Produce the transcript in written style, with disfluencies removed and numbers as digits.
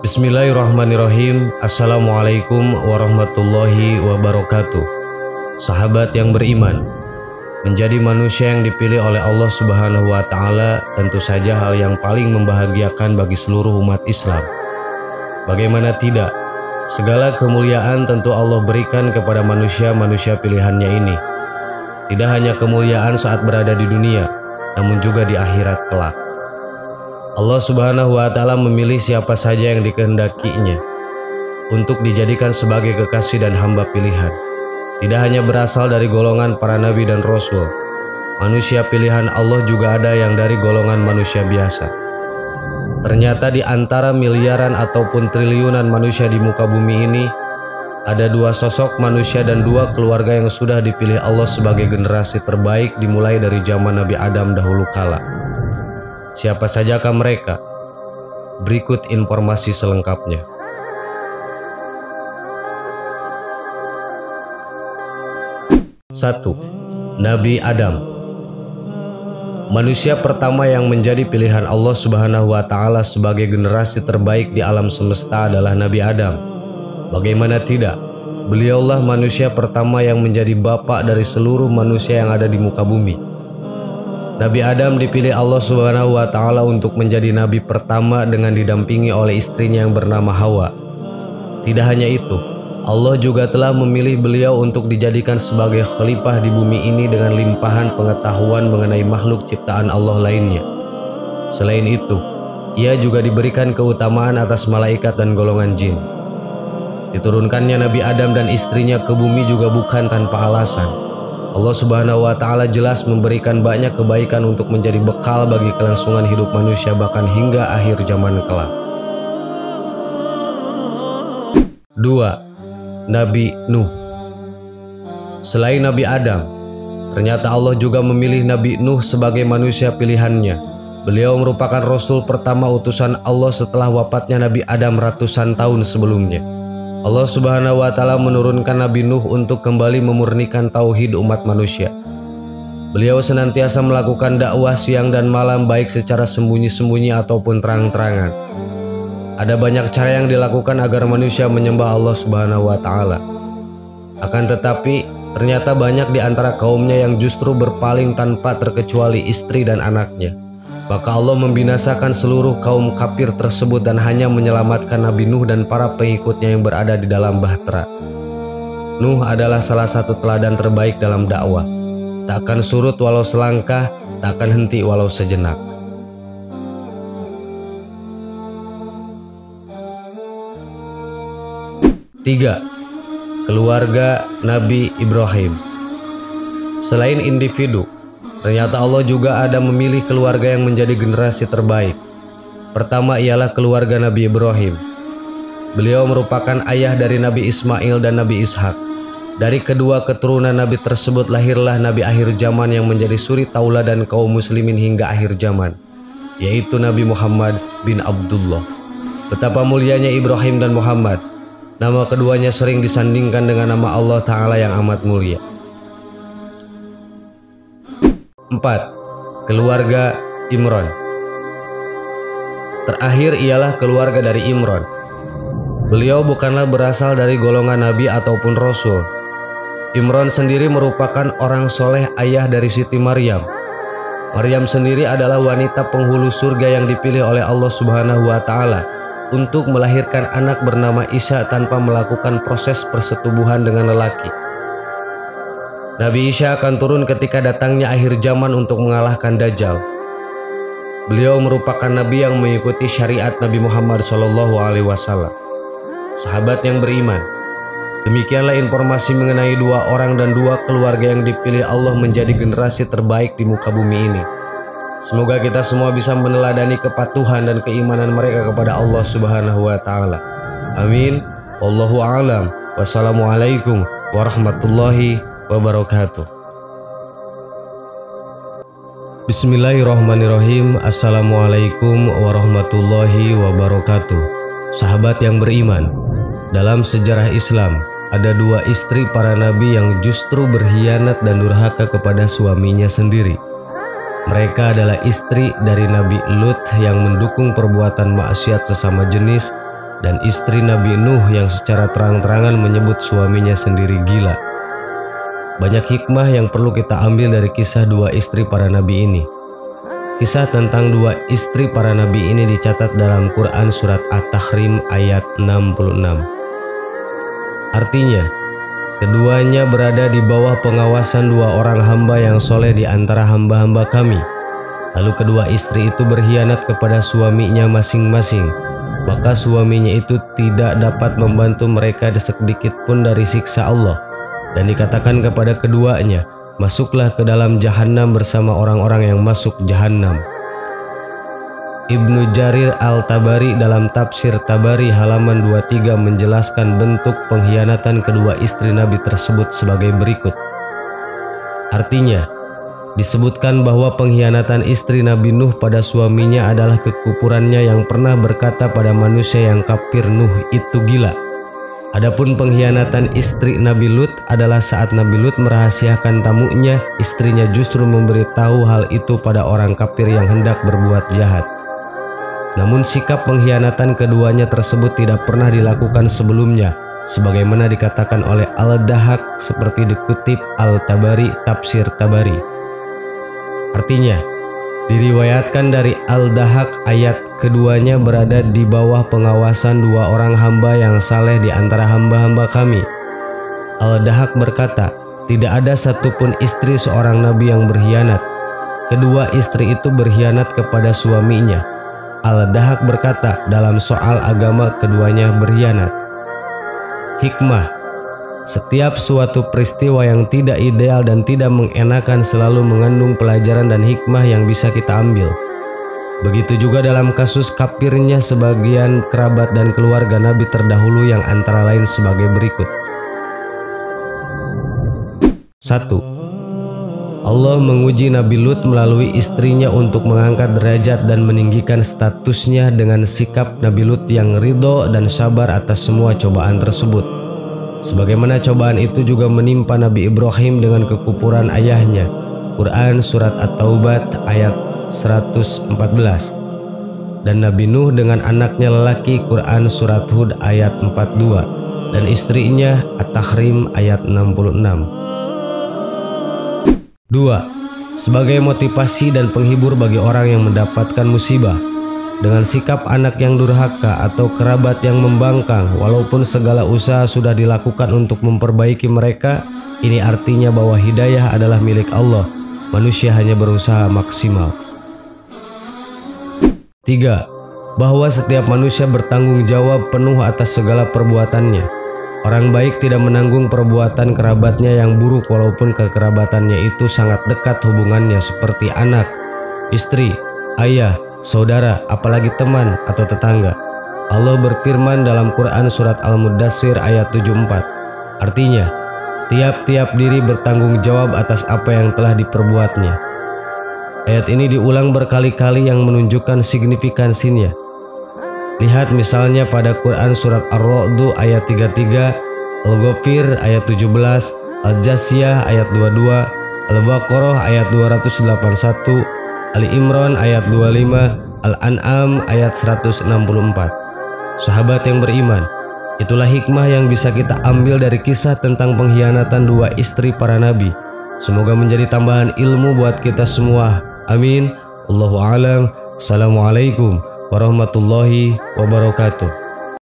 Bismillahirrahmanirrahim. Assalamualaikum warahmatullahi wabarakatuh. Sahabat yang beriman, menjadi manusia yang dipilih oleh Allah Subhanahu wa Ta'ala tentu saja hal yang paling membahagiakan bagi seluruh umat Islam. Bagaimana tidak, segala kemuliaan tentu Allah berikan kepada manusia-manusia pilihannya ini. Tidak hanya kemuliaan saat berada di dunia, namun juga di akhirat kelak. Allah Subhanahu wa Ta'ala memilih siapa saja yang dikehendakinya untuk dijadikan sebagai kekasih dan hamba pilihan. Tidak hanya berasal dari golongan para nabi dan rasul, manusia pilihan Allah juga ada yang dari golongan manusia biasa. Ternyata di antara miliaran ataupun triliunan manusia di muka bumi ini, ada dua sosok manusia dan dua keluarga yang sudah dipilih Allah sebagai generasi terbaik dimulai dari zaman Nabi Adam dahulu kala. Siapa sajakah mereka? Berikut informasi selengkapnya. Satu, Nabi Adam. Manusia pertama yang menjadi pilihan Allah Subhanahu wa Ta'ala sebagai generasi terbaik di alam semesta adalah Nabi Adam. Bagaimana tidak? Beliaulah manusia pertama yang menjadi bapak dari seluruh manusia yang ada di muka bumi. Nabi Adam dipilih Allah Subhanahu wa Ta'ala untuk menjadi nabi pertama dengan didampingi oleh istrinya yang bernama Hawa. Tidak hanya itu, Allah juga telah memilih beliau untuk dijadikan sebagai khalifah di bumi ini dengan limpahan pengetahuan mengenai makhluk ciptaan Allah lainnya. Selain itu, ia juga diberikan keutamaan atas malaikat dan golongan jin. Diturunkannya Nabi Adam dan istrinya ke bumi juga bukan tanpa alasan. Allah Subhanahu wa Ta'ala jelas memberikan banyak kebaikan untuk menjadi bekal bagi kelangsungan hidup manusia bahkan hingga akhir zaman kelak. 2. Nabi Nuh. Selain Nabi Adam, ternyata Allah juga memilih Nabi Nuh sebagai manusia pilihannya. Beliau merupakan rasul pertama utusan Allah setelah wafatnya Nabi Adam ratusan tahun sebelumnya. Allah Subhanahu wa Ta'ala menurunkan Nabi Nuh untuk kembali memurnikan tauhid umat manusia. Beliau senantiasa melakukan dakwah siang dan malam baik secara sembunyi-sembunyi ataupun terang-terangan. Ada banyak cara yang dilakukan agar manusia menyembah Allah Subhanahu wa Ta'ala. Akan tetapi, ternyata banyak di antara kaumnya yang justru berpaling tanpa terkecuali istri dan anaknya. Maka Allah membinasakan seluruh kaum kafir tersebut dan hanya menyelamatkan Nabi Nuh dan para pengikutnya yang berada di dalam bahtera. Nuh adalah salah satu teladan terbaik dalam dakwah. Tak akan surut walau selangkah, tak akan henti walau sejenak. Tiga, keluarga Nabi Ibrahim. Selain individu, ternyata Allah juga ada memilih keluarga yang menjadi generasi terbaik. Pertama ialah keluarga Nabi Ibrahim. Beliau merupakan ayah dari Nabi Ismail dan Nabi Ishak. Dari kedua keturunan Nabi tersebut lahirlah Nabi akhir zaman yang menjadi suri tauladan kaum muslimin hingga akhir zaman, yaitu Nabi Muhammad bin Abdullah. Betapa mulianya Ibrahim dan Muhammad. Nama keduanya sering disandingkan dengan nama Allah Ta'ala yang amat mulia. 4. Keluarga Imran. Terakhir ialah keluarga dari Imran. Beliau bukanlah berasal dari golongan nabi ataupun rasul. Imran sendiri merupakan orang soleh ayah dari Siti Maryam. Maryam sendiri adalah wanita penghulu surga yang dipilih oleh Allah Subhanahu wa Ta'ala untuk melahirkan anak bernama Isa tanpa melakukan proses persetubuhan dengan lelaki. Nabi Isa akan turun ketika datangnya akhir zaman untuk mengalahkan Dajjal. Beliau merupakan nabi yang mengikuti syariat Nabi Muhammad SAW. Sahabat yang beriman, demikianlah informasi mengenai dua orang dan dua keluarga yang dipilih Allah menjadi generasi terbaik di muka bumi ini. Semoga kita semua bisa meneladani kepatuhan dan keimanan mereka kepada Allah Subhanahu wa Ta'ala. Amin. Wallahu a'lam. Wassalamualaikum warahmatullahi wabarakatuh. Bismillahirrahmanirrahim. Assalamualaikum warahmatullahi wabarakatuh. Sahabat yang beriman, dalam sejarah Islam ada dua istri para nabi yang justru berkhianat dan durhaka kepada suaminya sendiri. Mereka adalah istri dari Nabi Lut yang mendukung perbuatan maksiat sesama jenis dan istri Nabi Nuh yang secara terang-terangan menyebut suaminya sendiri gila. Banyak hikmah yang perlu kita ambil dari kisah dua istri para nabi ini. Kisah tentang dua istri para nabi ini dicatat dalam Quran surat At-Tahrim ayat 66. Artinya, keduanya berada di bawah pengawasan dua orang hamba yang soleh di antara hamba-hamba kami. Lalu kedua istri itu berkhianat kepada suaminya masing-masing. Maka suaminya itu tidak dapat membantu mereka sedikit pun dari siksa Allah. Dan dikatakan kepada keduanya, masuklah ke dalam jahanam bersama orang-orang yang masuk jahanam. Ibnu Jarir Al-Tabari dalam tafsir Tabari halaman 23 menjelaskan bentuk pengkhianatan kedua istri Nabi tersebut sebagai berikut. Artinya, disebutkan bahwa pengkhianatan istri Nabi Nuh pada suaminya adalah kekufurannya yang pernah berkata pada manusia yang kafir, Nuh itu gila. Adapun pengkhianatan istri Nabi Lut adalah saat Nabi Lut merahasiakan tamunya, istrinya justru memberitahu hal itu pada orang kafir yang hendak berbuat jahat. Namun sikap pengkhianatan keduanya tersebut tidak pernah dilakukan sebelumnya, sebagaimana dikatakan oleh Al-Dahhak seperti dikutip Al-Tabari, tafsir Tabari. Artinya, diriwayatkan dari Al-Dahhak ayat keduanya berada di bawah pengawasan dua orang hamba yang saleh di antara hamba-hamba kami. Al-Dahhak berkata, tidak ada satupun istri seorang nabi yang berkhianat. Kedua istri itu berkhianat kepada suaminya. Al-Dahhak berkata, dalam soal agama keduanya berkhianat. Hikmah: setiap suatu peristiwa yang tidak ideal dan tidak mengenakan selalu mengandung pelajaran dan hikmah yang bisa kita ambil. Begitu juga dalam kasus kafirnya sebagian kerabat dan keluarga Nabi terdahulu yang antara lain sebagai berikut. 1. Allah menguji Nabi Lut melalui istrinya untuk mengangkat derajat dan meninggikan statusnya dengan sikap Nabi Lut yang ridho dan sabar atas semua cobaan tersebut. Sebagaimana cobaan itu juga menimpa Nabi Ibrahim dengan kekufuran ayahnya. Quran surat At-Taubah ayat 114. Dan Nabi Nuh dengan anaknya lelaki, Quran surat Hud ayat 42, dan istrinya At-Tahrim ayat 66. 2. Sebagai motivasi dan penghibur bagi orang yang mendapatkan musibah. Dengan sikap anak yang durhaka atau kerabat yang membangkang, walaupun segala usaha sudah dilakukan untuk memperbaiki mereka, ini artinya bahwa hidayah adalah milik Allah. Manusia hanya berusaha maksimal. 3. Bahwa setiap manusia bertanggung jawab penuh atas segala perbuatannya. Orang baik tidak menanggung perbuatan kerabatnya yang buruk walaupun kekerabatannya itu sangat dekat hubungannya seperti anak, istri, ayah, saudara, apalagi teman atau tetangga. Allah berfirman dalam Quran surat Al-Muddatsir ayat 74. Artinya, tiap-tiap diri bertanggung jawab atas apa yang telah diperbuatnya. Ayat ini diulang berkali-kali yang menunjukkan signifikansinya. Lihat misalnya pada Quran surat Ar-Ra'd ayat 33, Al-Ghafir ayat 17, Al-Jasiyah ayat 22, Al-Baqarah ayat 281, Ali Imran ayat 25, Al-An'am ayat 164. Sahabat yang beriman, itulah hikmah yang bisa kita ambil dari kisah tentang pengkhianatan dua istri para nabi. Semoga menjadi tambahan ilmu buat kita semua. Amin. Allahu a'lam. Assalamualaikum warahmatullahi wabarakatuh.